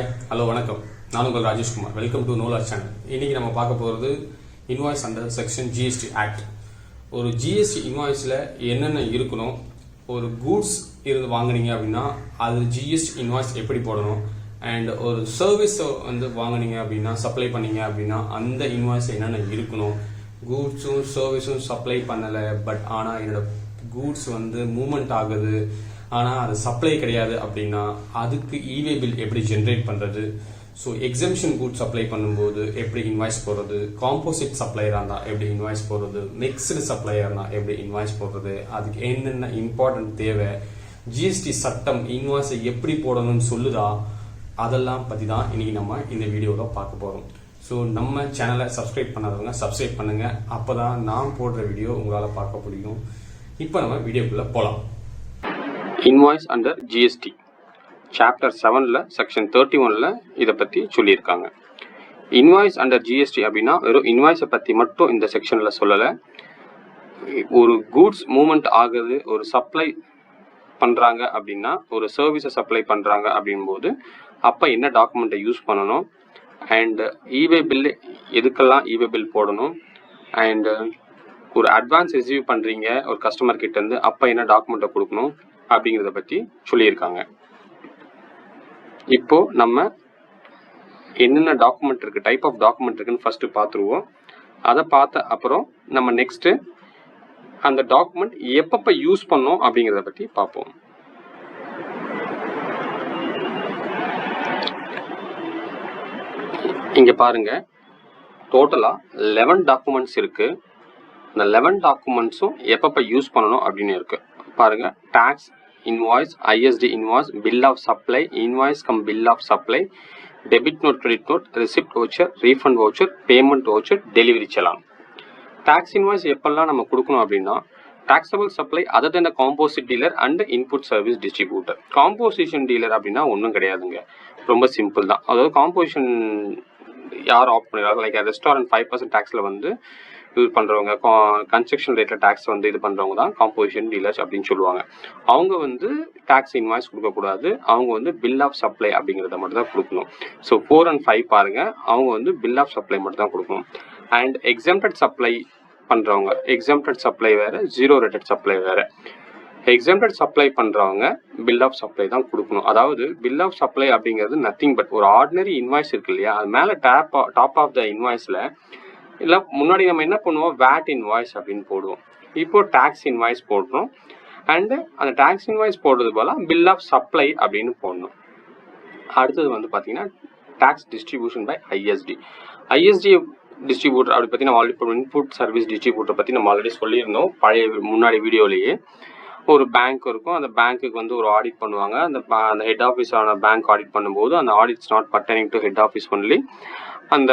Hi hello வணக்கம். நான் உங்கள் ராஜேஷ்குமார். வெல்கம் டு நோலர் சேனல். இன்றைக்கி நம்ம பார்க்க போகிறது invoice under section GST act. ஒரு ஜிஎஸ்டி இன்வாய்ஸில் என்னென்ன இருக்கணும், ஒரு கூட்ஸ் இருந்து வாங்கினீங்க அப்படின்னா அது ஜிஎஸ்டி இன்வாய்ஸ் எப்படி போடணும், அண்ட் ஒரு சர்வீஸை வாங்கினீங்க அப்படின்னா சப்ளை பண்ணீங்க அப்படின்னா அந்த இன்வாய்ஸ் என்னென்ன இருக்கணும். கூட்ஸும் சர்வீஸும் சப்ளை பண்ணலை, பட் ஆனால் என்னோட கூட்ஸ் மூவ்மெண்ட் ஆகுது, ஆனால் அது சப்ளை கிடையாது அப்படின்னா அதுக்கு இவே பில் எப்படி ஜென்ரேட் பண்ணுறது. ஸோ எக்ஸம்ஷன் கூட்ஸ் சப்ளை பண்ணும்போது எப்படி இன்வாய்ஸ் போடுறது, காம்போசிட் சப்ளையராக இருந்தால் எப்படி இன்வாய்ஸ் போடுறது, மிக்சடு சப்ளையர்னா எப்படி இன்வாய்ஸ் போடுறது, அதுக்கு என்னென்ன இம்பார்ட்டன்ட் தேவை, ஜிஎஸ்டி சட்டம் இன்வாய்ஸை எப்படி போடணும்னு சொல்லுதா, அதெல்லாம் பற்றி தான் இன்னைக்கு நம்ம இந்த வீடியோவில் பார்க்க போகிறோம். ஸோ நம்ம சேனலை சப்ஸ்கிரைப் பண்ணாதவங்க சப்ஸ்கிரைப் பண்ணுங்கள், அப்போ தான் நான் போடுற வீடியோ உங்களால் பார்க்க முடியும். இப்போ நம்ம வீடியோக்குள்ளே போகலாம். இன்வாய்ஸ் அண்டர் ஜிஎஸ்டி சாப்டர் 7ல் செக்ஷன் 31ல் இதை பற்றி சொல்லியிருக்காங்க. இன்வாய்ஸ் அண்டர் ஜிஎஸ்டி அப்படின்னா வெறும் இன்வாய்ஸை பற்றி மட்டும் இந்த செக்ஷனில் சொல்லலை. ஒரு கூட்ஸ் மூவ்மெண்ட் ஆகுது, ஒரு சப்ளை பண்ணுறாங்க அப்படின்னா, ஒரு சர்வீஸை சப்ளை பண்ணுறாங்க அப்படின்போது அப்போ என்ன டாக்குமெண்ட்டை யூஸ் பண்ணணும், அண்ட் இவே பில் எதுக்கெல்லாம் இவே பில் போடணும், அண்டு ஒரு அட்வான்ஸ் ரிசீவ் பண்ணுறீங்க ஒரு கஸ்டமர் கிட்டேருந்து, அப்போ என்ன டாக்குமெண்ட்டை கொடுக்கணும் அப்படிங்கிறத பற்றி சொல்லியிருக்காங்க. இப்போ நம்ம என்னென்ன டாக்குமெண்ட் இருக்குது, டைப் ஆஃப் டாக்குமெண்ட் இருக்குன்னு ஃபஸ்ட்டு பார்த்துருவோம். அதை பார்த்த அப்புறம் நம்ம நெக்ஸ்ட்டு அந்த டாக்குமெண்ட் எப்பப்போ யூஸ் பண்ணோம் அப்படிங்கிறத பற்றி பார்ப்போம். இங்கே பாருங்க, டோட்டலாக 11 டாக்குமெண்ட்ஸ் இருக்குது. இந்த 11 டாக்குமெண்ட்ஸும் எப்பப்போ யூஸ் பண்ணணும் அப்படின்னு இருக்குது. பாருங்க, tax invoice, ISD invoice, bill of supply, invoice cum bill of supply, debit note, credit note, receipt voucher, refund voucher, payment voucher, delivery challan. Tax invoice எப்பெல்லாம் நம்ம கொடுக்கணும் அப்படின்னா, taxable supply other than composite dealer and input service distributor. Composition dealer அப்படின்னா ஒன்றும் கிடையாதுங்க, ரொம்ப simple தான். அதாவது காம்போசிஷன் யார் ஆப்ட் பண்ணிடுறாங்க, லைக் ரெஸ்டாரண்ட் 5% டேக்ஸில் இது பண்ணுறவங்க, கன்ஸ்ட்ரக்ஷன் ரேட்டில் டேக்ஸ் இது பண்ணுறவங்க தான் காம்போசிஷன் டீலர்ஸ் அப்படின்னு சொல்லுவாங்க. அவங்க டேக்ஸ் இன்வாய்ஸ் கொடுக்கக்கூடாது, அவங்க பில் ஆஃப் சப்ளை அப்படிங்கிறத மட்டும் தான் கொடுக்கணும். ஸோ 4 and 5 பாருங்க, அவங்க பில் ஆஃப் சப்ளை மட்டும் தான் கொடுக்கணும். அண்ட் எக்ஸம்டட் சப்ளை பண்ணுறவங்க, எக்ஸம்டட் சப்ளை வேறு, ஜீரோ ரேட்டட் சப்ளை வேறு. எக்ஸம்டட் சப்ளை பண்ணுறவங்க பில் ஆஃப் சப்ளை தான் கொடுக்கணும். அதாவது பில் ஆஃப் சப்ளை அப்படிங்கிறது நத்திங் பட் ஒரு ஆர்டினரி இன்வாய்ஸ் இருக்கு இல்லையா, அது மேலே டாப் ஆஃப் த இன்வாய்ஸில் இல்லை முன்னாடி நம்ம என்ன பண்ணுவோம், வேட் இன்வாய்ஸ் அப்படின்னு போடுவோம். இப்போ டேக்ஸ் இன்வாய்ஸ் போடுறோம். அண்டு அந்த டேக்ஸ் இன்வாய்ஸ் போடுறது போல பில் ஆஃப் சப்ளை அப்படின்னு போடணும். அடுத்தது பார்த்தீங்கன்னா tax distribution by ISD. ISD distributor அப்படி பற்றி நம்ம ஆல்ரெடி இன்புட் சர்வீஸ் டிஸ்ட்ரிபியூட்டர் பற்றி நம்ம ஆல்ரெடி சொல்லியிருந்தோம் பழைய முன்னாடி வீடியோலேயே. ஒரு பேங்க் இருக்கும், அந்த பேங்க்குக்கு ஒரு ஆடிட் பண்ணுவாங்க. அந்த ஹெட் ஆஃபீஸான பேங்க் ஆடிட் பண்ணும்போது அந்த audits not burdening to head office only. அந்த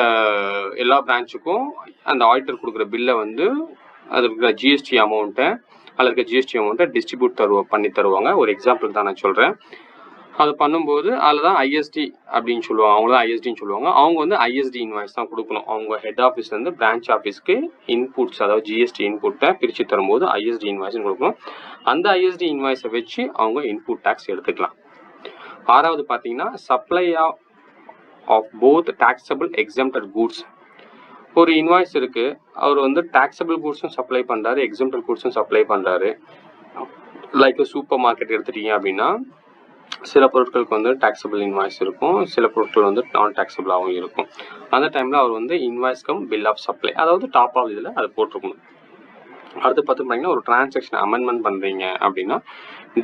எல்லா பிரான்ச்சுக்கும் அந்த ஆடிட்டர் கொடுக்குற பில்லை அது இருக்கிற ஜிஎஸ்டி அமௌண்ட்டை, அதில் இருக்க ஜிஎஸ்டி அமௌண்ட்டை டிஸ்ட்ரிபியூட் பண்ணி தருவாங்க. ஒரு எக்ஸாம்பிள் தான் நான் சொல்கிறேன். அது பண்ணும்போது அதில் தான் ஐஎஸ்டி அப்படின்னு சொல்லுவாங்க, அவங்க தான் ஐஎஸ்டின்னு சொல்லுவாங்க. அவங்க ஐஎஸ்டி இன்வாய்ஸ் தான் கொடுக்கணும். அவங்க ஹெட் ஆஃபீஸ்லேருந்து பிரான்ச் ஆஃபீஸ்க்கு இன்புட்ஸ், அதாவது ஜிஎஸ்டி இன்புட்டை பிரித்து தரும்போது ஐஎஸ்டி இன்வாய்ஸ்னு கொடுக்கணும். அந்த ஐஎஸ்டி இன்வாய்ஸை வச்சு அவங்க இன்புட் டேக்ஸ் எடுத்துக்கலாம். 6வது பார்த்தீங்கன்னா supply of both taxable exempted goods. ஒரு இன்வாய்ஸ் இருக்கு, அவர் டாக்ஸபிள் கூட்ஸும் சப்ளை பண்றாரு, எக்ஸம்டட் கூட்ஸும் சப்ளை பண்றாரு. லைக் சூப்பர் மார்க்கெட் எடுத்துட்டீங்க அப்படின்னா சில பொருட்களுக்கு டாக்ஸபிள் இன்வாய்ஸ் இருக்கும், சில பொருட்கள் நான் டாக்ஸபிளாகவும் இருக்கும். அந்த டைம்ல அவர் invoice cum bill of supply, அதாவது டாப் ஆஃப் இதில் அதை போட்டிருக்கணும். அடுத்து பார்த்தீங்கன்னா ஒரு டிரான்சாக்ஷன் அமெண்ட்மெண்ட் பண்றீங்க அப்படின்னா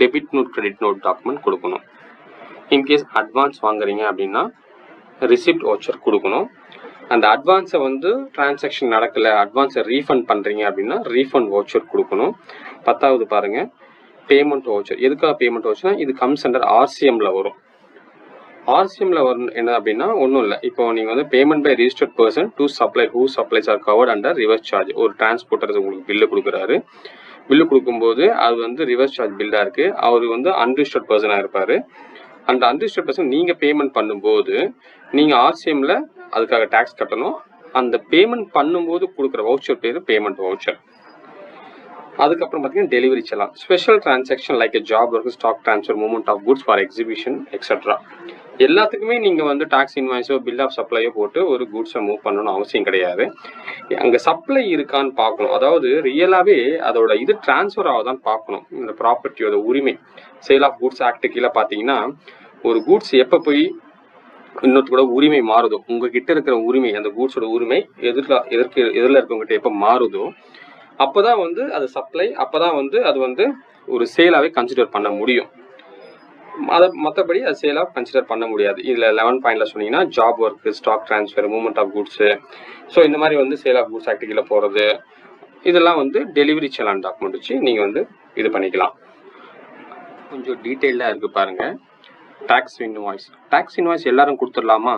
debit note, credit note document கொடுக்கணும். இன்கேஸ் அட்வான்ஸ் வாங்குறீங்க அப்படின்னா ரிசிப்ட் வவுச்சர் கொடுக்கணும். அந்த அட்வான்ஸை டிரான்சாக்ஷன் நடக்கலை, அட்வான்ஸை ரீஃபண்ட் பண்ணுறீங்க அப்படின்னா ரீஃபண்ட் வவுச்சர் கொடுக்கணும். 10வது பாருங்க, பேமெண்ட் வவுச்சர். எதுக்காக பேமெண்ட் வவுச்சர்னா இது கம்ஸ் அண்டர் ஆர்சிஎம்ல வரும். ஆர்சிஎம்ல வரும் என்ன அப்படின்னா ஒன்றும் இல்லை, இப்போ நீங்கள் payment by registered person to supply who supplies are covered under reverse charge. ஒரு டிரான்ஸ்போர்ட்டர் உங்களுக்கு பில்லு கொடுக்குறாரு, பில்லு கொடுக்கும்போது அது ரிவர்ஸ் சார்ஜ் பில்லாக இருக்குது, அவர் அன்ரிஜிஸ்டர்ட் பர்சனாக இருப்பார். அந்த அன்ரிஜிஸ்டர்ட் பர்சன் நீங்கள் பேமெண்ட் பண்ணும்போது நீங்கள் ஆர்சிஎம்ல அதுக்காக டேக்ஸ் கட்டணும். அந்த பேமெண்ட் பண்ணும்போது கொடுக்குற வவுச்சர் பேர் பேமெண்ட் வவுச்சர். அதுக்கப்புறம் பார்த்தீங்கன்னா delivery challan, special transaction like job work, stock transfer, movement of goods for exhibition etcetera. எல்லாத்துக்குமே நீங்கள் வந்து டாக்ஸ் இன்வாய்ஸோ பில் ஆஃப் சப்ளையோ போட்டு ஒரு குட்ஸை மூவ் பண்ணணும்னு அவசியம் கிடையாது. அங்கே சப்ளை இருக்கான்னு பார்க்கணும். அதாவது ரியலாகவே அதோட இது டிரான்ஸ்ஃபர் ஆகுதான்னு பார்க்கணும். இந்த ப்ராப்பர்ட்டியோட உரிமை சேல் ஆஃப் குட்ஸ் ஆக்ட் கீழே பார்த்தீங்கன்னா ஒரு குட்ஸ் எப்போ போய் இன்னொருத்தோட உரிமை மாறுதோ, உங்ககிட்ட இருக்கிற உரிமை அந்த குட்ஸோட உரிமை எதிரில் இருக்கவங்ககிட்ட எப்போ மாறுதோ அப்போதான் வந்து அது சப்ளை, அப்போதான் வந்து அது வந்து ஒரு சேலாகவே கன்சிடர் பண்ண முடியும். அதை மற்றபடி அது சேலாக கன்சிடர் பண்ண முடியாது. இதில் 11 பாயிண்ட்ல சொன்னீங்கன்னா job work, stock transfer, movement of goods, so இந்த மாதிரி வந்து சேல் ஆஃப் குட்ஸ் ஆக்ட் கீழே போகிறது, இதெல்லாம் வந்து டெலிவரி செலான் டாக்குமெண்ட் வச்சு நீங்கள் வந்து இது பண்ணிக்கலாம். கொஞ்சம் டீட்டெயிலாக இருக்குது பாருங்கள். Tax invoice. டாக்ஸ் இன்வாய்ஸ் எல்லாரும் கொடுத்துடலாமா?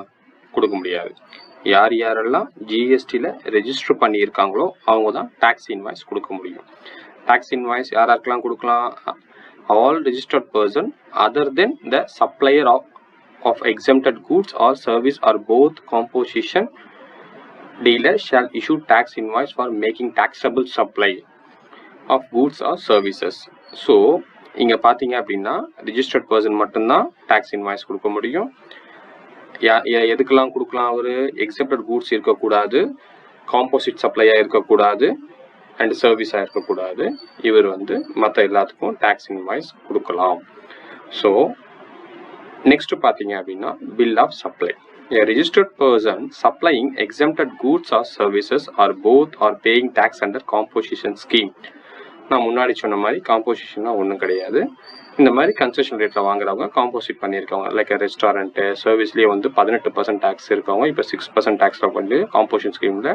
கொடுக்க முடியாது. யார் யாரெல்லாம் ஜிஎஸ்டியில் ரெஜிஸ்டர் பண்ணியிருக்காங்களோ அவங்க தான் டாக்ஸ் இன்வாய்ஸ் கொடுக்க முடியும். டாக்ஸ் இன்வாய்ஸ் யாருக்கெல்லாம் கொடுக்கலாம்? All registered person other than the supplier of exempted goods or service or both composition dealer shall issue tax invoice for making taxable supply of goods or services. So இங்கே பார்த்தீங்க அப்படின்னா registered person மட்டும்தான் tax invoice கொடுக்க முடியும். எதுக்கெல்லாம் கொடுக்கலாம்? ஒரு exempted goods இருக்கக்கூடாது, காம்போசிட் சப்ளையாக இருக்கக்கூடாது, அண்ட் சர்வீஸாக இருக்கக்கூடாது. இவர் வந்து மற்ற எல்லாத்துக்கும் டாக்ஸ் இன்வாய்ஸ் கொடுக்கலாம். ஸோ நெக்ஸ்ட் பார்த்தீங்க அப்படின்னா bill of supply. A registered person supplying exempted goods or services or both are paying tax under composition scheme. நான் முன்னாடி சொன்ன மாதிரி காம்போசிஷன்னா ஒன்றும் கிடையாது. இந்த மாதிரி கன்செஷன் ரேட்டில் வாங்குறவங்க காம்போசிட் பண்ணியிருக்கவங்க லைக் ரெஸ்டாரண்ட்டு சர்வீஸ்லேயே வந்து 18% டேக்ஸ் இருக்கவங்க இப்போ 6% டேக்ஸில் வந்து காம்போசிஷன் ஸ்கீமில்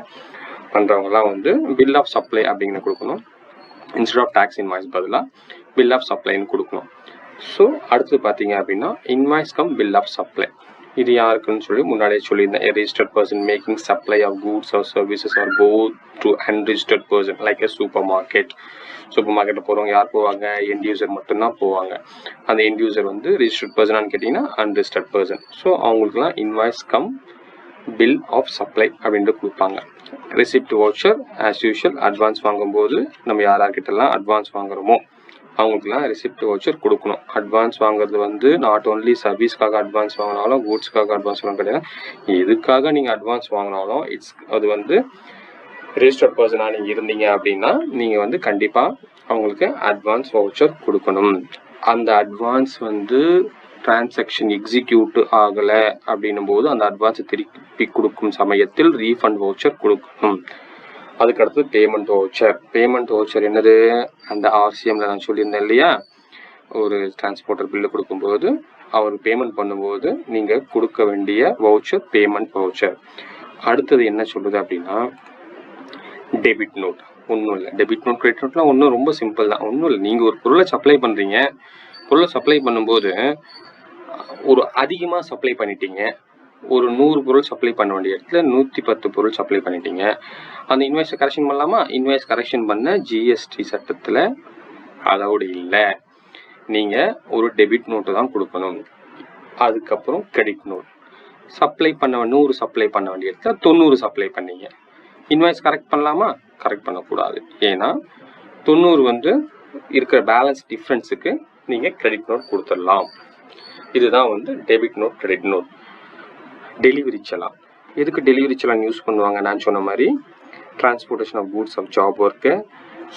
பண்ணுறவங்கலாம் வந்து பில் ஆஃப் சப்ளை அப்படிங்கிற கொடுக்கணும். இன்ஸ்டெட் ஆஃப் டேக்ஸ் இன்வாய்ஸ் பதிலாக பில் ஆஃப் சப்ளைன்னு கொடுக்கணும். ஸோ அடுத்து பார்த்தீங்க அப்படின்னா invoice cum bill of supply. இது யாருக்குன்னு சொல்லி முன்னாடியே சொல்லியிருந்தேன். A registered person making supply of goods or services or both to unregistered person like a supermarket. சூப்பர் மார்க்கெட்டில் போகிறவங்க யார் போவாங்க? எண்ட் யூசர் மட்டும்தான் போவாங்க. அந்த எண்ட் யூசர் வந்து ரிஜிஸ்டர்ட் பர்சனான்னு கேட்டிங்கன்னா அன்ரிஜிஸ்டர்ட் பர்சன். ஸோ அவங்களுக்குலாம் invoice cum bill of supply அப்படின்ட்டு கொடுப்பாங்க. Receipt voucher as usual advance வாங்கும்போது நம்ம யார்கிட்டலாம் அட்வான்ஸ் வாங்குறோமோ அவங்களுக்குலாம் ரெசிப்ட் வவுச்சர் கொடுக்கணும். அட்வான்ஸ் வாங்குறது வந்து நாட் ஓன்லி சர்வீஸ்க்காக அட்வான்ஸ் வாங்கினாலும் கூட்ஸ்க்காக அட்வான்ஸ் வாங்க கிடையாது. எதுக்காக நீங்கள் அட்வான்ஸ் வாங்கினாலும் அது வந்து ரெஜிஸ்டர்ட் பர்சனாக நீங்கள் இருந்தீங்க அப்படின்னா நீங்கள் வந்து கண்டிப்பாக அவங்களுக்கு அட்வான்ஸ் வவுச்சர் கொடுக்கணும். அந்த அட்வான்ஸ் வந்து டிரான்சாக்ஷன் எக்ஸிக்யூட் ஆகலை அப்படின்னும் போது அந்த அட்வான்ஸை திருப்பி கொடுக்கும் சமயத்தில் ரீஃபண்ட் வவுச்சர் கொடுக்கணும். அதுக்கடுத்து பேமெண்ட் வவுச்சர். பேமெண்ட் வவுச்சர் என்னது? அந்த ஆர்சிஎம்ல நான் சொல்லியிருந்தேன் இல்லையா, ஒரு டிரான்ஸ்போர்ட்டர் பில்லு கொடுக்கும்போது அவர் பேமெண்ட் பண்ணும்போது நீங்கள் கொடுக்க வேண்டிய வவுச்சர் பேமெண்ட் வவுச்சர். அடுத்தது என்ன சொல்லுது அப்படின்னா டெபிட் நோட். ஒன்றும் இல்லை, டெபிட் நோட் கிரெடிட் நோட்லாம் ஒன்றும் ரொம்ப சிம்பிள் தான். ஒன்றும் இல்லை, நீங்கள் ஒரு பொருளை சப்ளை பண்ணுறீங்க, பொருளை சப்ளை பண்ணும்போது ஒரு அதிகமாக சப்ளை பண்ணிட்டீங்க, ஒரு 100 பொருள் சப்ளை பண்ண வேண்டிய இடத்துல 110 பொருள் சப்ளை பண்ணிட்டீங்க. அந்த இன்வாய்ஸை கரெக்ஷன் பண்ணலாமா? இன்வாய்ஸ் கரெக்ஷன் பண்ண ஜிஎஸ்டி சட்டத்தில் அலவுட் இல்லை. நீங்கள் ஒரு டெபிட் நோட்டு தான் கொடுக்கணும். அதுக்கப்புறம் கிரெடிட் நோட். சப்ளை பண்ண 100 சப்ளை பண்ண வேண்டிய இடத்துல 90 சப்ளை பண்ணீங்க. இன்வாய்ஸ் கரெக்ட் பண்ணலாமா? கரெக்ட் பண்ணக்கூடாது. ஏன்னா 90 வந்து இருக்கிற பேலன்ஸ் டிஃப்ரென்ஸுக்கு நீங்கள் கிரெடிட் நோட் கொடுத்துடலாம். இதுதான் வந்து debit note, credit note. Delivery challan. எதுக்கு டெலிவரி செலான் யூஸ் பண்ணுவாங்க? நான் சொன்ன மாதிரி transportation of goods of job work.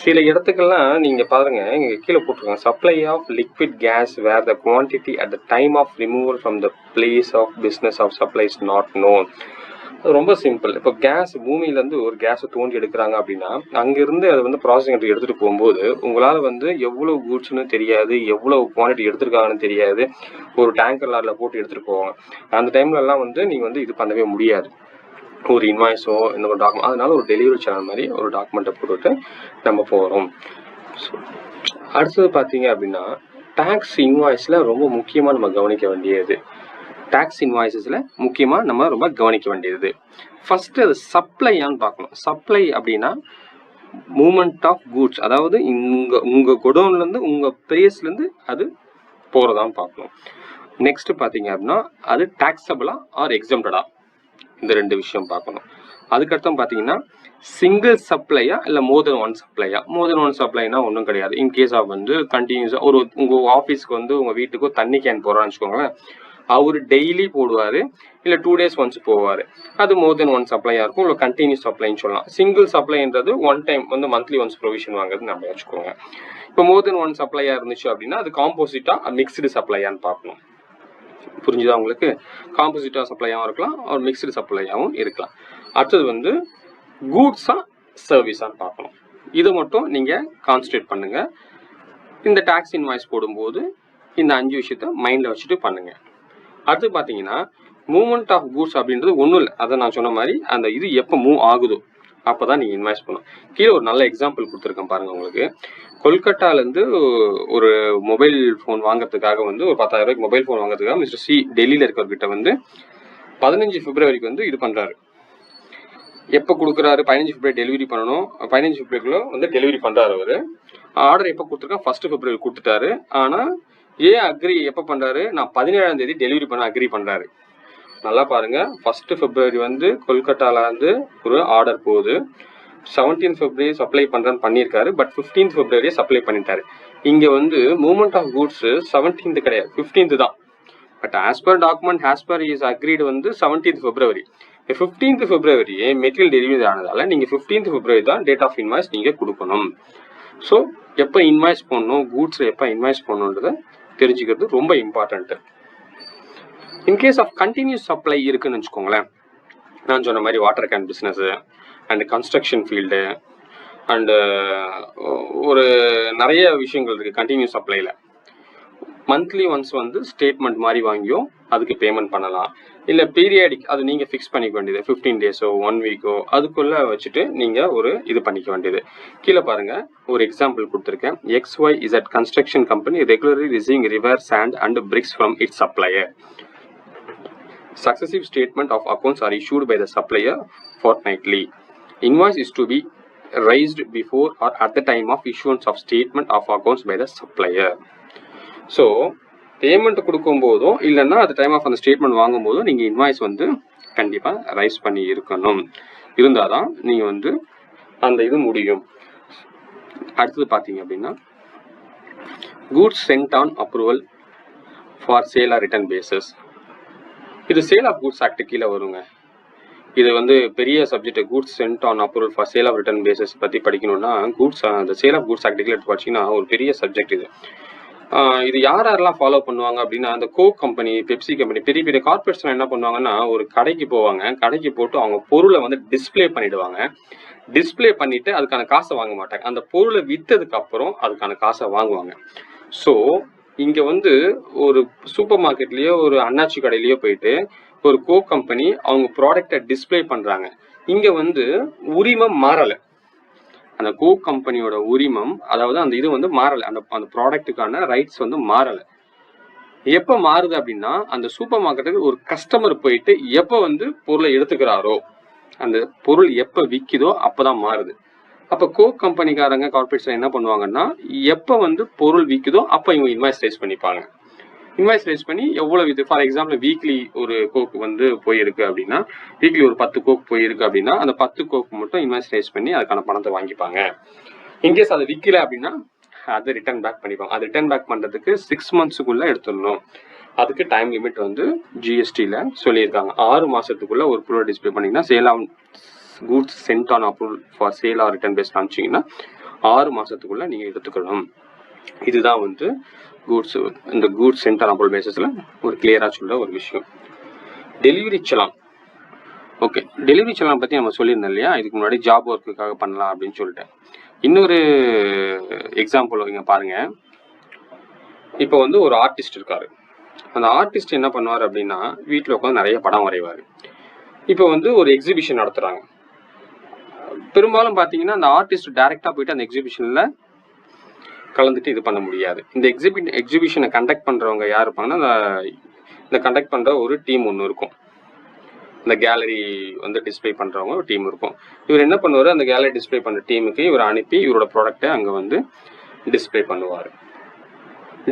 சில இடத்துக்கெல்லாம் நீங்கள் பாருங்கள், இங்கே கீழே போட்டிருக்காங்க supply of liquid gas where the quantity at the time of removal from the place of business of supply is not known. அது ரொம்ப சிம்பிள். இப்போ கேஸ் பூமியிலேருந்து ஒரு கேஸை தோண்டி எடுக்கிறாங்க அப்படின்னா அங்கேருந்து அதை வந்து ப்ராசஸிங் எடுத்துகிட்டு போகும்போது உங்களால் வந்து எவ்வளோ கூட்ஸ்னு தெரியாது, எவ்வளோ குவான்டிட்டி எடுத்துருக்காங்கன்னு தெரியாது. ஒரு டேங்கர் லாரில் போட்டு எடுத்துகிட்டு போவாங்க. அந்த டைம்லலாம் வந்து நீங்கள் வந்து இது பண்ணவே முடியாது, ஒரு இன்வாய்ஸோ இந்த ஒரு டாக்குமெண்ட். அதனால ஒரு டெலிவரி சேனல் மாதிரி ஒரு டாக்குமெண்ட்டை போட்டுட்டு நம்ம போகிறோம். அடுத்தது பார்த்தீங்க அப்படின்னா டேக்ஸ் இன்வாய்ஸில் ரொம்ப முக்கியமாக நம்ம கவனிக்க வேண்டியது, டேக்ஸ் இன்வாய்ஸஸில் முக்கியமாக நம்ம ரொம்ப கவனிக்க வேண்டியது ஃபஸ்ட்டு அது சப்ளையான்னு பார்க்கணும். சப்ளை அப்படின்னா மூமெண்ட் ஆஃப் கூட்ஸ், அதாவது உங்கள் குடோன்லேருந்து உங்கள் பிளேஸ்லேருந்து அது போகிறதான்னு பார்க்கணும். நெக்ஸ்ட் பார்த்தீங்க அப்படின்னா அது டாக்ஸபிளா ஆர் எக்ஸம்டடா, இந்த 2 விஷயம் பார்க்கணும். அதுக்கடுத்து பார்த்தீங்கன்னா சிங்கிள் சப்ளையா இல்லை மோர் தென் ஒன் சப்ளையா? மோர் தென் ஒன் சப்ளைனா ஒன்றும் கிடையாது. இன்கேஸ் ஆஃப் வந்து கண்டினியூஸாக உங்கள் ஆஃபீஸ்க்கு வந்து உங்கள் வீட்டுக்கோ தண்ணி கேன் போடுறான்னு வச்சுக்கோங்களேன், அவர் டெய்லி போடுவார், இல்லை 2 days ஒன்ஸ் போவார், அது மோர் தென் ஒன் சப்ளையாக இருக்கும், இல்லை கண்டினியூஸ் சப்ளைன்னு சொல்லலாம். சிங்கிள் சப்ளைன்றது ஒன் டைம் வந்து மந்த்லி ஒன்ஸ் ப்ரொவிஷன் வாங்குறது நம்ம வச்சுக்கோங்க. இப்போ மோர் தென் ஒன் சப்ளையாக இருந்துச்சு அப்படின்னா அது காம்போசிட்டாக மிக்ஸ்டு சப்ளையான்னு பார்க்கணும். புரிஞ்சுதா உங்களுக்கு? காம்போசிட்டாக சப்ளையாகவும் இருக்கலாம், ஒரு மிக்ஸ்டு சப்ளையாகவும் இருக்கலாம். அடுத்தது வந்து கூட்ஸா சர்வீஸான்னு பார்க்கணும். இதை மட்டும் நீங்கள் கான்சன்ட்ரேட் பண்ணுங்க. இந்த டாக்ஸ் இன்வாய்ஸ் போடும்போது இந்த 5 விஷயத்த மைண்டில் வச்சுட்டு பண்ணுங்க. அடுத்து பார்த்தீங்கன்னா மூவ்மெண்ட் ஆஃப் கூட்ஸ் அப்படின்றது ஒன்றும் இல்லை, அதை நான் சொன்ன மாதிரி அந்த இது எப்போ மூவ் ஆகுதோ அப்போ தான் நீங்கள் இன்வாய்ஸ் பண்ணணும். கீழே ஒரு நல்ல எக்ஸாம்பிள் கொடுத்துருக்கேன் பாருங்கள். உங்களுக்கு கொல்கட்டாலேருந்து ஒரு மொபைல் ஃபோன் வாங்குறதுக்காக வந்து ஒரு 10,000 ரூபாய்க்கு மொபைல் ஃபோன் வாங்குறதுக்காக மிஸ்டர் சி டெல்லியில் இருக்கிறவர்கிட்ட வந்து 15 பிப்ரவரிக்கு வந்து இது பண்ணுறாரு. எப்போ கொடுக்குறாரு? 15 பிப்ரவரி டெலிவரி பண்ணணும். 15 பிப்ரவரிக்குள்ள வந்து டெலிவரி பண்ணுறாரு. அவர் ஆர்டர் எப்போ கொடுத்துருக்கா? 1 பிப்ரவரி கொடுத்துட்டாரு. ஆனால் அக்ரி எப்போ பண்ணுறாரு? நான் 17ஆம் தேதி டெலிவரி பண்ண அக்ரி பண்ணுறாரு. நல்லா பாருங்க, 1 பிப்ரவரி வந்து கொல்கட்டாவில் வந்து ஒரு ஆர்டர் போகுது. 17 பிப்ரவரி சப்ளை பண்ணுறேன்னு பண்ணியிருக்காரு. பட் 15 பிப்ரவரியே சப்ளை பண்ணிட்டாரு. இங்கே வந்து மூவ்மெண்ட் ஆஃப் கூட்ஸ் 17th கிடையாது, 15th தான். But as per document as per is agreed வந்து 17th பிப்ரவரி. 15th பிப்ரவரியே மெட்டீரியல் டெலிவரி ஆனதால நீங்கள் 15th பிப்ரவரி தான் டேட் ஆஃப் இன்வாய்ஸ் நீங்கள் கொடுக்கணும். ஸோ எப்போ இன்வாய்ஸ் பண்ணணும், கூட்ஸில் எப்போ இன்வாய்ஸ் பண்ணணுன்றதை தெரிஞ்சுக்கிறது ரொம்ப important. In case of continuous supply இருக்குன்னு வச்சுக்கோங்களேன், நான் சொன்ன மாதிரி water can business and construction field and ஒரு நிறைய விஷயங்கள் இருக்குது கண்டினியூஸ் சப்ளையில். மந்த்லி ஒன்ஸ் வந்து ஸ்டேட்மெண்ட் மாதிரி வாங்கியோ அதுக்கு பேமெண்ட் பண்ணலாம், இல்லை பீரியாடிக் அது நீங்கள் ஃபிக்ஸ் பண்ணிக்க வேண்டியது 15 days 1 week அதுக்குள்ளே வச்சுட்டு நீங்கள் ஒரு இது பண்ணிக்க வேண்டியது. கீழே பாருங்கள், ஒரு எக்ஸாம்பிள் கொடுத்துருக்கேன். XYZ construction company regularly receiving river sand and bricks from its supplier. Successive statement of accounts are issued by the supplier fortnightly. Invoice is to be raised before or at the time of issuance of statement of accounts by the supplier. So payment கொடுக்கும்போதும் இல்லைன்னா at the time of அந்த statement வாங்கும்போதும் நீங்கள் invoice வந்து கண்டிப்பாக rice பண்ணி இருக்கணும். இருந்தால் தான் நீங்கள் வந்து அந்த இது முடியும். அடுத்தது பார்த்தீங்க அப்படின்னா goods sent on approval for sale or return basis. இது சேல் ஆஃப் கூட்ஸ் ஆக்ட் கீழே வருங்க. இது வந்து பெரிய subject. Goods sent on approval for sale of return basis பற்றி படிக்கணும்னா கூட்ஸ் அந்த சேல் ஆஃப் கூட்ஸ் ஆக்ட் கீழே எடுத்து படிச்சிங்கன்னா ஒரு பெரிய சப்ஜெக்ட் இது. இது யாரெல்லாம் ஃபாலோ பண்ணுவாங்க அப்படின்னா அந்த கோக் கம்பெனி, பெப்சி கம்பெனி, பெரிய பெரிய கார்பரேட்ஸ் என்ன பண்ணுவாங்கன்னா ஒரு கடைக்கு போவாங்க, கடைக்கு போட்டு அவங்க பொருளை வந்து டிஸ்பிளே பண்ணிடுவாங்க. டிஸ்பிளே பண்ணிட்டு அதுக்கான காசை வாங்க மாட்டாங்க. அந்த பொருளை விற்றதுக்கு அப்புறம் அதுக்கான காசை வாங்குவாங்க. ஸோ இங்க வந்து ஒரு சூப்பர் மார்க்கெட்லயோ ஒரு அண்ணாச்சி கடையிலயோ போயிட்டு ஒரு கோக் கம்பெனி அவங்க ப்ராடக்டை டிஸ்பிளே பண்றாங்க. இங்க வந்து உரிமம் மாறல. அந்த கோக் கம்பெனியோட உரிமம், அதாவது அந்த இது வந்து மாறல. அந்த ப்ராடக்ட்டுக்கான ரைட்ஸ் வந்து மாறல. எப்ப மாறுது அப்படின்னா அந்த சூப்பர் மார்க்கெட்டுக்கு ஒரு கஸ்டமர் போயிட்டு எப்ப வந்து பொருளை எடுத்துக்கிறாரோ, அந்த பொருள் எப்ப விற்கிதோ அப்பதான் மாறுது. அப்ப கோக் கம்பெனிக்காரங்க கார்பரேட்ஸ் என்ன பண்ணுவாங்கன்னா எப்ப வந்து பொருள் விற்குதோ அப்ப இவங்க இன்வாய்ஸ் ரைஸ் பண்ணிப்பாங்க. இன்வாய்ஸ் ரைஸ் பண்ணி எவ்வளவு இது, ஃபார் எக்ஸாம்பிள் வீக்லி ஒரு கோக் வந்து போயிருக்கு அப்படின்னா, வீக்லி ஒரு 10 கோக் போயிருக்கு அப்படின்னா அந்த 10 கோக் மட்டும் இன்வாய்ஸ் ரைஸ் பண்ணி அதுக்கான பணத்தை வாங்கிப்பாங்க. இன்கேஸ் அதை விற்கல அப்படின்னா அதை ரிட்டர்ன் பேக் பண்ணிப்பாங்க. அது ரிட்டர்ன் பேக் பண்றதுக்கு 6 monthsக்குள்ள எடுத்துடணும். அதுக்கு டைம் லிமிட் வந்து ஜிஎஸ்டியில் சொல்லியிருக்காங்க. 6 மாசத்துக்குள்ள ஒரு பொருளை டிஸ்பிளே பண்ணிங்கன்னா sale on goods sent on approval for sale or return basis காமிச்சிங்கன்னா 6 மாசத்துக்குள்ள நீங்கள் எடுத்துக்கணும். இதுதான் வந்து கூட்ஸ், இந்த கூட்ஸ் சென்ட் ஆன் அப்ரூவல் பேசிஸில் ஒரு கிளியராக சொல்கிற ஒரு விஷயம். Delivery challan. Okay, delivery challan பற்றி நம்ம சொல்லியிருந்தோம் இல்லையா, இதுக்கு முன்னாடி ஜாப் ஒர்க்குக்காக பண்ணலாம் அப்படின்னு சொல்லிட்டு. இன்னொரு எக்ஸாம்பிள் இங்கே பாருங்க. இப்போ வந்து ஒரு ஆர்டிஸ்ட் இருக்காரு. அந்த ஆர்டிஸ்ட் என்ன பண்ணுவார் அப்படின்னா வீட்டில் உட்காந்து நிறைய படம் வரைவார். இப்போ வந்து ஒரு எக்ஸிபிஷன் நடத்துகிறாங்க. பெரும்பாலும் பார்த்தீங்கன்னா அந்த ஆர்டிஸ்ட் டைரெக்டாக போயிட்டு அந்த எக்ஸிபிஷனில் கலந்துட்டு இது பண்ண முடியாது. இந்த எக்ஸிபிஷனை கண்டக்ட் பண்ணுறவங்க யார் இருப்பாங்கன்னா இந்த கண்டக்ட் பண்ணுற ஒரு டீம் ஒன்று இருக்கும். இந்த கேலரி வந்து டிஸ்பிளே பண்ணுறவங்க ஒரு டீம் இருக்கும். இவர் என்ன பண்ணுவார், அந்த கேலரி டிஸ்பிளே பண்ணுற டீமுக்கு இவர் அனுப்பி இவரோட ப்ராடக்டை அங்கே வந்து டிஸ்பிளே பண்ணுவார்.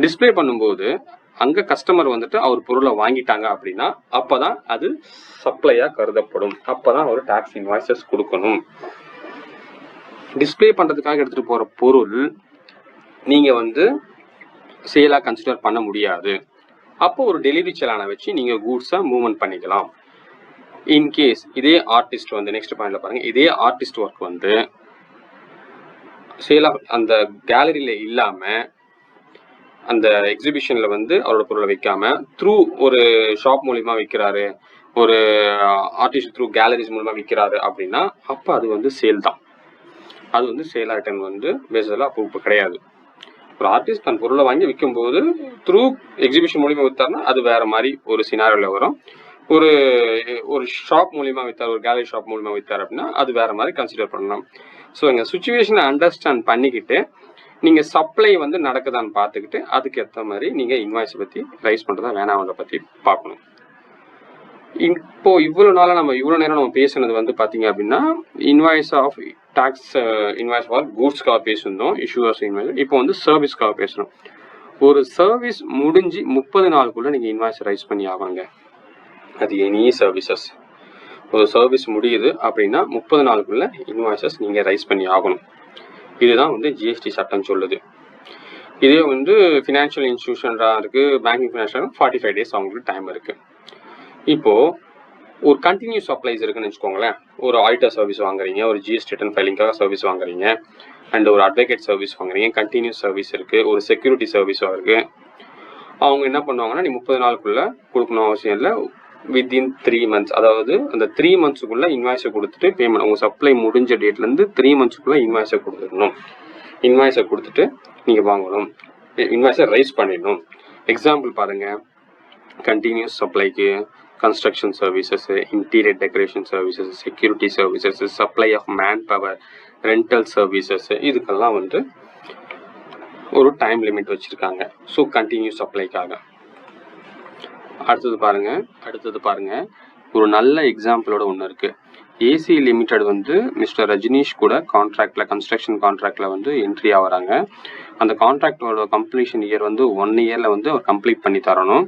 டிஸ்பிளே பண்ணும்போது அங்கே கஸ்டமர் வந்துட்டு அவர் பொருளை வாங்கிட்டாங்க அப்படின்னா அப்போ தான் அது சப்ளையாக கருதப்படும். அப்போ தான் ஒரு டேக்ஸ் இன்வாய்ஸஸ் கொடுக்கணும். டிஸ்பிளே பண்ணுறதுக்காக எடுத்துகிட்டு போகிற பொருள் நீங்கள் வந்து சேலாக கன்சிடர் பண்ண முடியாது. அப்போ ஒரு டெலிவரி செலானை வச்சு நீங்கள் கூட்ஸை மூவ்மெண்ட் பண்ணிக்கலாம். இன்கேஸ் இதே ஆர்டிஸ்ட் வந்து நெக்ஸ்ட் பாயிண்ட்ல பாருங்கள், இதே ஆர்டிஸ்ட் ஒர்க் வந்து சேலாக அந்த கேலரியில் இல்லாமல் அந்த எக்ஸிபிஷனில் வந்து அவரோட பொருளை வைக்காம த்ரூ ஒரு ஷாப் மூலிமா விற்கிறாரு, ஒரு ஆர்டிஸ்ட் த்ரூ கேலரிஸ் மூலமாக விற்கிறாரு அப்படின்னா அப்போ அது வந்து சேல் தான். அது வந்து சேல் ஐட்டம் வந்து பேசல அப்ரூவ் கிடையாது. ஒரு ஆர்டிஸ்ட் தன் பொருளை வாங்கி விற்கும்போது த்ரூ எக்ஸிபிஷன் மூலிமா விற்றாருன்னா அது வேற மாதிரி ஒரு சினாரியோவில் வரும். ஒரு ஷாப் மூலிமா விற்றார், ஒரு கேலரி ஷாப் மூலிமா விற்றார் அப்படின்னா அது வேற மாதிரி கன்சிடர் பண்ணலாம். ஸோ எங்கள் சுச்சுவேஷனை அண்டர்ஸ்டாண்ட் பண்ணிக்கிட்டு நீங்கள் சப்ளை வந்து நடக்குதான்னு பார்த்துக்கிட்டு அதுக்கு ஏற்ற மாதிரி நீங்கள் இன்வாய்ஸை பற்றி ரைஸ் பண்ணுறதா வேணாம்ன்றதை பற்றி பார்க்கணும். இப்போ இவ்வளோ நேரம் நம்ம பேசுனது வந்து பார்த்தீங்க அப்படின்னா invoice of tax invoice for கூட்ஸ்க்காக பேசியிருந்தோம், இஷ்யூஸ் இன்வாய்ஸ். இப்போ வந்து சர்வீஸ்க்காக பேசணும். ஒரு சர்வீஸ் முடிஞ்சு 30 நாளுக்குள்ளே நீங்கள் இன்வாய்ஸ் ரைஸ் பண்ணி ஆவாங்க. அது எனி சர்வீசஸ். ஒரு சர்வீஸ் முடியுது அப்படின்னா 30 நாளுக்குள்ள இன்வாய்ஸஸ் நீங்கள் ரைஸ் பண்ணி ஆகணும். இதுதான் வந்து ஜிஎஸ்டி சட்டம் சொல்லுது. இதே வந்து ஃபினான்ஷியல் இன்ஸ்டிடியூஷனாக இருக்குது, பேங்கிங் ஃபினான்ஷியல் 45 டேஸ் அவங்களுக்கு டைம் இருக்குது. இப்போது ஒரு கண்டினியூஸ் சப்ளைஸ் இருக்குன்னு வச்சுக்கோங்களேன். ஒரு ஆடிட்டர் சர்வீஸ் வாங்குறீங்க, ஒரு ஜிஎஸ்டி ரிட்டர்ன் ஃபைலிங்காக சர்வீஸ் வாங்குறீங்க, அண்ட் ஒரு அட்வொகேட் சர்வீஸ் வாங்குறீங்க, கண்டினியூஸ் சர்வீஸ் இருக்குது, ஒரு செக்யூரிட்டி சர்வீஸாக இருக்குது. அவங்க என்ன பண்ணுவாங்கன்னா நீ 30 நாளுக்குள்ளே கொடுக்கணும் அவசியம் இல்லை, வித்தின் 3 months, அதாவது அந்த 3 monthsக்குள்ளே இன்வாய்ஸை கொடுத்துட்டு பேமெண்ட் உங்கள் சப்ளை முடிஞ்ச டேட்லேருந்து 3 monthsக்குள்ளே இன்வாய்ஸை கொடுத்துடணும். இன்வாய்ஸை கொடுத்துட்டு நீங்கள் வாங்கணும், இன்வாய்ஸை ரைஸ் பண்ணிடணும். எக்ஸாம்பிள் பாருங்கள், கண்டினியூஸ் சப்ளைக்கு construction services, interior decoration services, security services, supply of manpower, rental services, இதுக்கெல்லாம் வந்து ஒரு டைம் லிமிட் வச்சுருக்காங்க. ஸோ கண்டினியூஸ் சப்ளைக்காக. அடுத்தது பாருங்க ஒரு நல்ல எக்ஸாம்பிளோட ஒன்று இருக்குது. ஏசி லிமிடெட் வந்து மிஸ்டர் ரஜினிஷ் கூட கான்ட்ராக்டில், கன்ஸ்ட்ரக்ஷன் கான்ட்ராக்டில் வந்து என்ட்ரி ஆகிறாங்க. அந்த கான்ட்ராக்டோட கம்ப்ளீஷன் இயர் வந்து 1 இயரில் வந்து அவர் கம்ப்ளீட் பண்ணி தரணும்.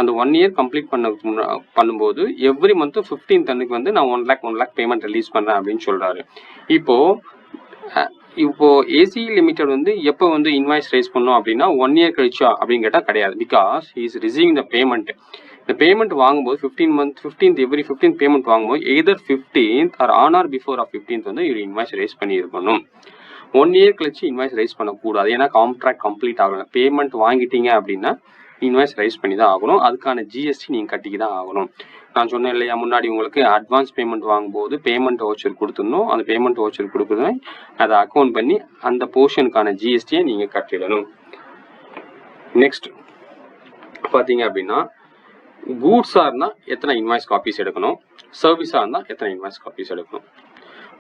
அந்த 1 இயர் கம்ப்ளீட் பண்ணும்போது எவ்ரி மந்த்து 15th அன்னைக்கு வந்து நான் 1 lakh பேமெண்ட் ரிலீஸ் பண்ணுறேன் அப்படின்னு சொல்கிறாரு. இப்போ ஏசி லிமிடெட் வந்து எப்போ வந்து இன்வாய்ஸ் ரைஸ் பண்ணோம் அப்படின்னா 1 இயர் கழிச்சா அப்படின்னு கேட்டால் கிடையாது. Because he is receiving the payment. இந்த பேமெண்ட் வாங்கும்போது 15th எவ்ரி 15th பேமெண்ட் வாங்கும்போது either 15th or on or before of 15th வந்து இவர் இன்வாய்ஸ் ரைஸ் பண்ணியிருக்கணும். 1 இயர் கழிச்சு இன்வாய்ஸ் ரைஸ் பண்ணக்கூடாது. ஏன்னா கான்ட்ராக்ட் கம்ப்ளீட் ஆகணும். பேமெண்ட் வாங்கிட்டீங்க அப்படின்னா இன்வாய்ஸ் ரைஸ் பண்ணி தான் ஆகணும். அதுக்கான ஜிஎஸ்டி நீங்கள் கட்டிக்கு தான் ஆகணும். நான் சொன்னேன் இல்லையா முன்னாடி உங்களுக்கு, அட்வான்ஸ் பேமெண்ட் வாங்கும்போது பேமெண்ட் வவுச்சர் கொடுத்துடணும். அந்த பேமெண்ட் வவுச்சர் கொடுக்குறது அதை அக்கௌண்ட் பண்ணி அந்த போர்ஷனுக்கான ஜிஎஸ்டியை நீங்கள் கட்டிடணும். நெக்ஸ்ட் பார்த்தீங்க அப்படின்னா கூட்ஸாக இருந்தால் எத்தனை இன்வாய்ஸ் காப்பீஸ் எடுக்கணும், சர்வீஸாக இருந்தால் எத்தனை இன்வாய்ஸ் காப்பீஸ் எடுக்கணும்.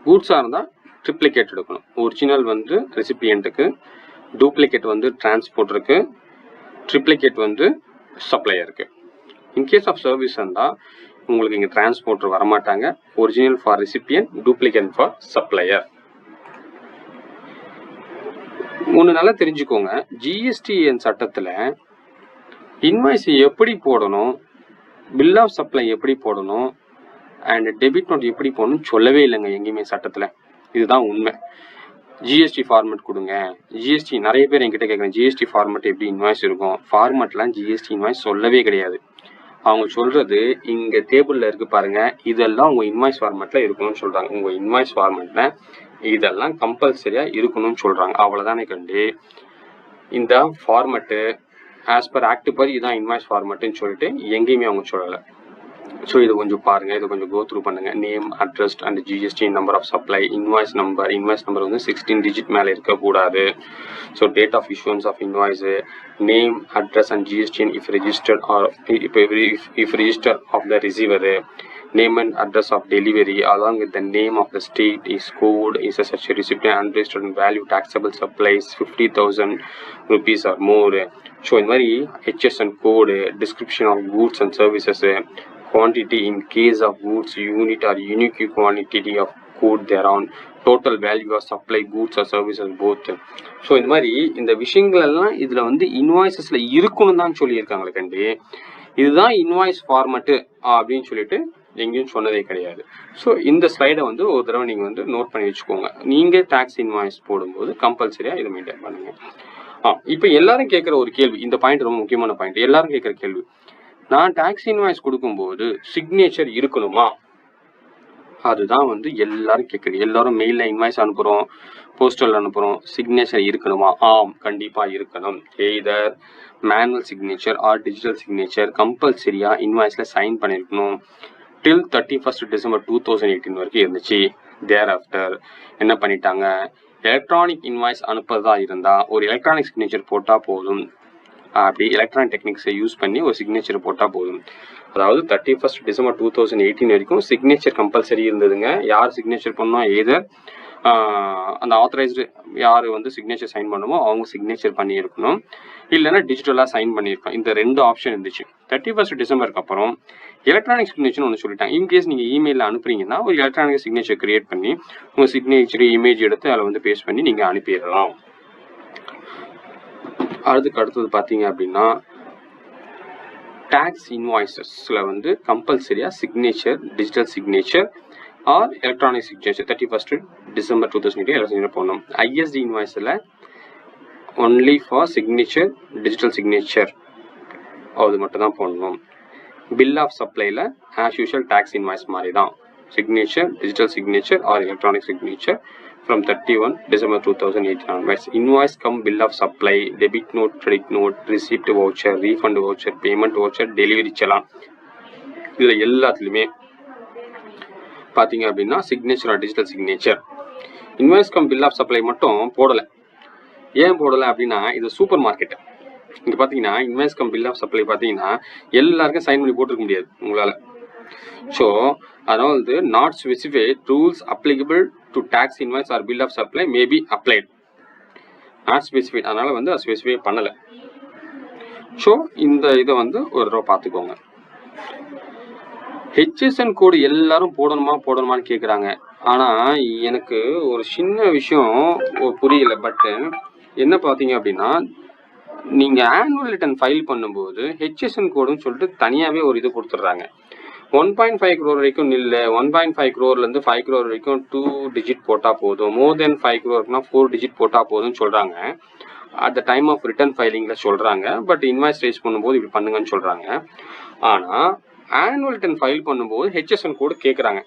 கூட்ஸாக இருந்தால் ட்ரிப்ளிகேட் எடுக்கணும். ஒரிஜினல் வந்து ரெசிபியண்ட்டுக்கு, டூப்ளிகேட் வந்து டிரான்ஸ்போர்ட்டருக்கு, ட்ரிப்ளிகேட் வந்து சப்ளையருக்கு. இன்கேஸ் ஆஃப் சர்வீஸ் இருந்தால் உங்களுக்கு இங்கே டிரான்ஸ்போர்ட்டர் வரமாட்டாங்க. Original for recipient, duplicate for supplier. ஒன்று நல்லா தெரிஞ்சுக்கோங்க, ஜிஎஸ்டிஎன் சட்டத்தில் இன்வாய்ஸ் எப்படி போடணும், பில் ஆஃப் சப்ளை எப்படி போடணும், அண்ட் டெபிட் நோட் எப்படி போடணும் சொல்லவே இல்லைங்க எங்கேயுமே சட்டத்தில். இதுதான் உண்மை. ஜிஎஸ்டி ஃபார்மெட் கொடுங்க. ஜிஎஸ்டி நிறைய பேர் என்கிட்ட கேட்குறேன், ஜிஎஸ்டி ஃபார்மெட் எப்படி இன்வாய்ஸ் இருக்கும். ஃபார்மெட்லாம் ஜிஎஸ்டி இன்வாய்ஸ் சொல்லவே கிடையாது. அவங்க சொல்கிறது இங்கே டேபிளில் இருக்குது பாருங்கள், இதெல்லாம் உங்கள் இன்வாய்ஸ் ஃபார்மெட்டில் இருக்கணும்னு சொல்கிறாங்க. உங்கள் இன்வாய்ஸ் ஃபார்மெட்டில் இதெல்லாம் கம்பல்சரியாக இருக்கணும்னு சொல்கிறாங்க. அவ்வளோதானே கண்டு இந்த ஃபார்மெட்டு ஆஸ் பர் ஆக்ட் படி இதான் இன்வாய்ஸ் ஃபார்மெட்டுன்னு சொல்லிட்டு எங்கேயுமே அவங்க சொல்லலை. ஸோ இதை கொஞ்சம் பாருங்கள், இதை கொஞ்சம் கோ த்ரூ பண்ணுங்கள். Name, address and GST, number of supply, invoice number வந்து 16 digit மேலே இருக்கக்கூடாது. So date of issuance of invoice, name, address and GST if registered or if registered of the receiver, name and address of delivery along with the name of the state is code is a such a recipient unregistered and value taxable supplies 50,000 rupees or more. So இந்த மாதிரி HSN code, description of goods and services, quantity in case of goods, unit or unique quantity of code thereon, total value of supply goods or services both. So இந்த மாதிரி இந்த விஷயங்கள் எல்லாம் இதில் வந்து இன்வாய்ஸஸில் இருக்கணும் தான் சொல்லியிருக்காங்களே கண்டி. இதுதான் இன்வாய்ஸ் ஃபார்மேட்டு அப்படின்னு சொல்லிட்டு எங்கேயும் சொன்னதே கிடையாது. ஸோ இந்த ஸ்லைடை வந்து ஒரு தடவை நீங்கள் வந்து நோட் பண்ணி வச்சுக்கோங்க. நீங்கள் டேக்ஸ் இன்வாய்ஸ் போடும்போது கம்பல்சரியாக இதை மெயின்டைன் பண்ணுங்க. இப்போ எல்லாரும் கேட்குற ஒரு கேள்வி, இந்த பாயிண்ட் ரொம்ப முக்கியமான பாயிண்ட். எல்லாரும் கேட்குற கேள்வி, நான் டேக்ஸ் இன்வாய்ஸ் கொடுக்கும்போது சிக்னேச்சர் இருக்கணுமா? அதுதான் வந்து எல்லாரும் கேட்குறது. எல்லாரும் மெயிலில் இன்வாய்ஸ் அனுப்புகிறோம், போஸ்டல் அனுப்புகிறோம், சிக்னேச்சர் இருக்கணுமா? ஆம், கண்டிப்பாக இருக்கணும். Either manual signature or digital signature கம்பல்சரியாக இன்வாய்ஸில் சைன் பண்ணியிருக்கணும். டில் 31st December 2018 வரைக்கும் இருந்துச்சு. தேர் ஆஃப்டர் என்ன பண்ணிட்டாங்க, எலக்ட்ரானிக் இன்வாய்ஸ் அனுப்புறதா இருந்தால் ஒரு எலக்ட்ரானிக் சிக்னேச்சர் போட்டால் போதும். அப்படி எலக்ட்ரானிக் டெக்னிக்ஸை யூஸ் பண்ணி ஒரு சிக்னேச்சர் போட்டால் போதும். அதாவது 31st December 2018 வரைக்கும் சிக்னேச்சர் கம்பல்சரி இருந்ததுங்க. யார் சிக்னேச்சர் பண்ணோம், எய்தர் அந்த ஆத்தரைஸ்டு யார் வந்து சிக்னேச்சர் சைன் பண்ணுமோ அவங்க சிக்னேச்சர் பண்ணியிருக்கணும், இல்லைன்னா டிஜிட்டலாக சைன் பண்ணியிருக்கோம். இந்த 2 ஆப்ஷன் இருந்துச்சு. 31st December அப்புறம் எலக்ட்ரானிக் சிக்னேச்சர் ஒன்று சொல்லிட்டாங்க. இன்கேஸ் நீங்கள் இமெயிலில் அனுப்புறீங்கன்னா ஒரு எலக்ட்ரானிக் சிக்னேச்சர் கிரியேட் பண்ணி உங்கள் சிக்னேச்சர் இமேஜ் எடுத்து அதில் வந்து பேஸ்ட் பண்ணி நீங்கள் அனுப்பிடலாம். அடுத்தது பார்த்தீங்க அப்படின்னா டேக்ஸ் இன்வாய்ஸஸில் வந்து கம்பல்சரியாக signature, digital signature or electronic signature 31st December 2018 electronic போடணும். ஐஎஸ்டி இன்வாய்ஸில் only for signature, digital signature அது மட்டும் தான் போடணும். பில் ஆஃப் சப்ளைல ஆஸ் யூஷுவல் டேக்ஸ் இன்வாய்ஸ் மாதிரி தான், signature, digital signature or electronic signature from 31 December 2018 onwards. Invoice come bill of supply, debit note, credit note, receipt voucher, refund voucher, payment voucher, delivery challan. இதில் எல்லாத்துலேயுமே பார்த்தீங்க அப்படின்னா signature or digital signature. Invoice cum bill of supply மட்டும் போடலை. ஏன் போடலை அப்படின்னா இது சூப்பர் மார்க்கெட். இங்கே பார்த்தீங்கன்னா invoice cum bill of supply பார்த்தீங்கன்னா எல்லாருக்கும் சைன் பண்ணி போட்டிருக்க முடியாது உங்களால். ஸோ அதனால் வந்து not specified rules applicable to tax invoice or bill of supply may be applied, not specified. அதனால் வந்து அது ஸ்பெசிஃபை பண்ணலை. ஸோ இந்த இதை வந்து ஒரு தடவை பார்த்துக்கோங்க. ஹெச்எஸ்என் கோடு எல்லாரும் போடணுமான்னு கேட்குறாங்க. ஆனால் எனக்கு ஒரு சின்ன விஷயம் புரியல. பட்டு என்ன பார்த்தீங்க அப்படின்னா நீங்கள் ஆனுவல் ரிட்டர்ன் ஃபைல் பண்ணும்போது ஹெச்எஸ்என் கோடுன்னு சொல்லிட்டு தனியாகவே ஒரு இது கொடுத்துட்றாங்க. 1.5 crore வரைக்கும் இல்லை, 1.5 crore 5 crore வரைக்கும் 2 digit போட்டால் போதும், மோர் தென் 5 crore 4 digit போட்டால் போதும்னு சொல்கிறாங்க. At the time of return ஃபைலிங்கில் சொல்கிறாங்க. பட் இன்வாய்ஸ் ரைஸ் பண்ணும்போது இப்படி பண்ணுங்கன்னு சொல்கிறாங்க. ஆனால் ஆனுவல் ரிட்டர்ன் ஃபைல் பண்ணும்போது ஹெச்எஸ்என் கோடு கேட்குறாங்க.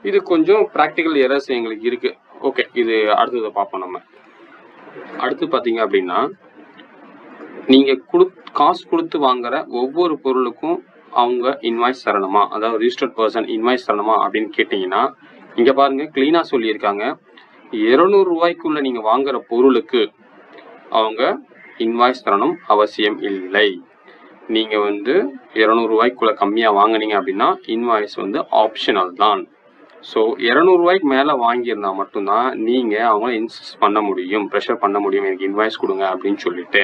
இது கொஞ்சம் ப்ராக்டிக்கல் எரர்ஸ் எங்களுக்கு இருக்குது. ஓகே, இது அடுத்ததை பார்ப்போம். நம்ம அடுத்து பார்த்தீங்க அப்படின்னா நீங்கள் காசு கொடுத்து வாங்குற ஒவ்வொரு பொருளுக்கும் அவங்க இன்வாய்ஸ் தரணுமா, அதாவது ரிஜிஸ்டர்ட் பர்சன் இன்வாய்ஸ் தரணுமா அப்படின்னு கேட்டிங்கன்னா இங்கே பாருங்கள் க்ளீனாக சொல்லியிருக்காங்க. 200 ரூபாய்க்குள்ள நீங்கள் வாங்குற பொருளுக்கு அவங்க இன்வாய்ஸ் தரணும் அவசியம் இல்லை. நீங்கள் வந்து 200 ரூபாய்க்குள்ள கம்மியாக வாங்கினீங்க அப்படின்னா இன்வாய்ஸ் வந்து ஆப்ஷனல் தான். ஸோ 200 ரூபாய்க்கு மேலே வாங்கியிருந்தால் மட்டும்தான் நீங்கள் அவங்கள இன்சிஸ்ட் பண்ண முடியும், ப்ரெஷர் பண்ண முடியும், எனக்கு இன்வாய்ஸ் கொடுங்க அப்படின்னு சொல்லிட்டு.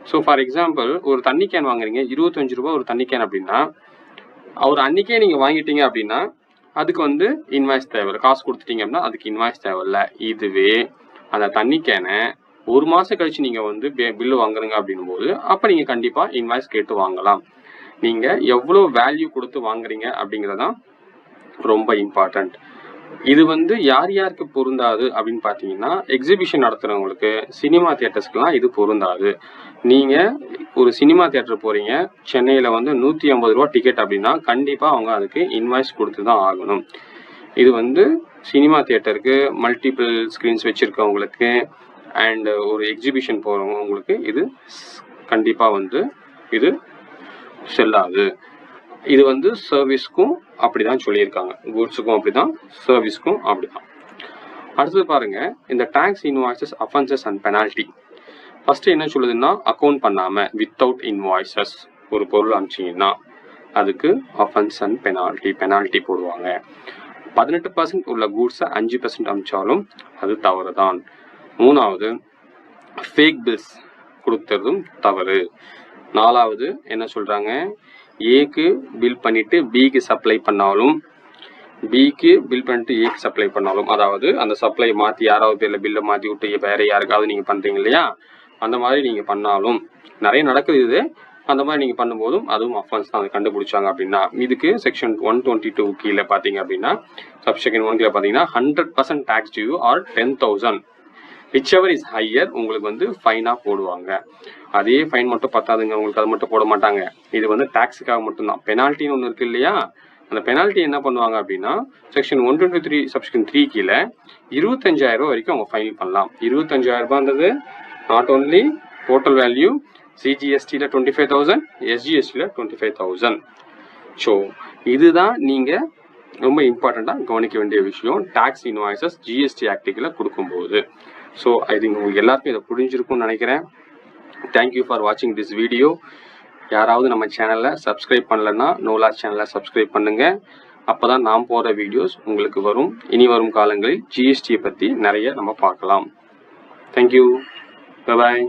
ஸோ ஃபார் எக்ஸாம்பிள் ஒரு தண்ணி கேன் வாங்குறீங்க, 25 ரூபா ஒரு தண்ணி கேன் அப்படின்னா அவர் அன்றைக்கே நீங்கள் வாங்கிட்டீங்க அப்படின்னா அதுக்கு வந்து இன்வாய்ஸ் தேவையில்லை. காசு கொடுத்துட்டீங்க அப்படின்னா அதுக்கு இன்வாய்ஸ் தேவையில்லை. இதுவே அந்த தண்ணி கேனை 1 மாதம் கழிச்சு நீங்கள் வந்து பில்லு வாங்குறீங்க அப்படின்னும் போது அப்போ நீங்கள் கண்டிப்பாக இன்வாய்ஸ் கேட்டு வாங்கலாம். நீங்கள் எவ்வளோ வேல்யூ கொடுத்து வாங்குறீங்க அப்படிங்கிறதான் ரொம்ப இம்பார்ட்டண்ட். இது வந்து யார் யாருக்கு பொருந்தாது அப்படின்னு பார்த்தீங்கன்னா எக்ஸிபிஷன் நடத்துகிறவங்களுக்கு, சினிமா தியேட்டர்ஸ்க்கெலாம் இது பொருந்தாது. நீங்கள் ஒரு சினிமா தியேட்டர் போகிறீங்க, சென்னையில் வந்து 150 ரூபா டிக்கெட் அப்படின்னா கண்டிப்பாக அவங்க அதுக்கு இன்வாய்ஸ் கொடுத்து தான் ஆகணும். இது வந்து சினிமா தியேட்டருக்கு, மல்டிபிள் ஸ்க்ரீன்ஸ் வச்சுருக்கவங்களுக்கு அண்ட் ஒரு எக்ஸிபிஷன் போகிறவங்களுக்கு இது கண்டிப்பாக வந்து இது செல்லாது. இது வந்து சர்வீஸ்க்கும் அப்படிதான் சொல்லியிருக்காங்க, கூட்ஸுக்கும் அப்படிதான், சர்வீஸ்க்கும் அப்படிதான். அடுத்தது பாருங்க, இந்த tax invoices, offences and penalty. First என்ன சொல்லுதுன்னா, அக்கௌண்ட் பண்ணாம வித்தவுட் இன்வாய்சஸ் ஒரு பொருள் அனுப்பிச்சிங்கன்னா அதுக்கு அஃபென்ஸ் அண்ட் பெனால்ட்டி போடுவாங்க. 18% உள்ள கூட்ஸை 5% அனுப்பிச்சாலும் அது தவறு தான். 3வது ஃபேக் பில்ஸ் கொடுத்துறதும் தவறு. 4வது என்ன சொல்றாங்க, ஏக்கு பில் பண்ணிட்டு பிக்கு சப்ளை பண்ணாலும் பிக்கு பில் பண்ணிட்டு ஏக்கு சப்ளை பண்ணாலும், அதாவது அந்த சப்ளை மாற்றி யாராவது பேரில் பில்லை மாற்றி விட்டு வேற யாருக்காவது நீங்கள் பண்ணுறீங்க இல்லையா, அந்த மாதிரி நீங்கள் பண்ணாலும் நிறைய நடக்குது இது. அந்த மாதிரி நீங்கள் பண்ணும்போதும் அதுவும் அஃபென்ஸ் தான். அதை கண்டுபிடிச்சாங்க அப்படின்னா இதுக்கு செக்ஷன் 122 கீழே பார்த்தீங்க அப்படின்னா சப்செக்ஷன் 1 கீழே பார்த்தீங்கன்னா 100% tax due or 10,000 whichever is higher உங்களுக்கு வந்து ஃபைனாக போடுவாங்க. அதே ஃபைன் மட்டும் பத்தாதுங்க, உங்களுக்கு அது மட்டும் போட மாட்டாங்க. இது வந்து டேக்ஸுக்காக மட்டும்தான். பெனால்ட்டின்னு ஒன்று இருக்கு இல்லையா, அந்த பெனால்ட்டி என்ன பண்ணுவாங்க அப்படின்னா செக்ஷன் 123 சப்செக்ஷன் 3 கீழே 25,000 ரூபாய் வரைக்கும் அவங்க ஃபைன் பண்ணலாம். 25,000 ரூபான்றது நாட் ஓன்லி டோட்டல் வேல்யூ, சிஜிஎஸ்டியில் 25,000, எஸ்ஜிஎஸ்டியில் 25,000. ஸோ இதுதான் நீங்கள் ரொம்ப இம்பார்ட்டண்ட்டாக கவனிக்க வேண்டிய விஷயம் டேக்ஸ் இன்வாய்சஸ் ஜிஎஸ்டி ஆக்டில் கொடுக்கும்போது. ஸோ ஐ திங்க் உங்களுக்கு எல்லாருக்கும் இதை புரிஞ்சிருக்கும்னு நினைக்கிறேன். தேங்க்யூ ஃபார் வாட்சிங் திஸ் வீடியோ. யாராவது நம்ம சேனலில் சப்ஸ்கிரைப் பண்ணலைன்னா நோலா சேனலை சப்ஸ்கிரைப் பண்ணுங்கள். அப்போ தான் நாம் போகிற வீடியோஸ் உங்களுக்கு வரும். இனி வரும் காலங்களில் ஜிஎஸ்டியை பற்றி நிறைய நம்ம பார்க்கலாம். Thank you, bye bye.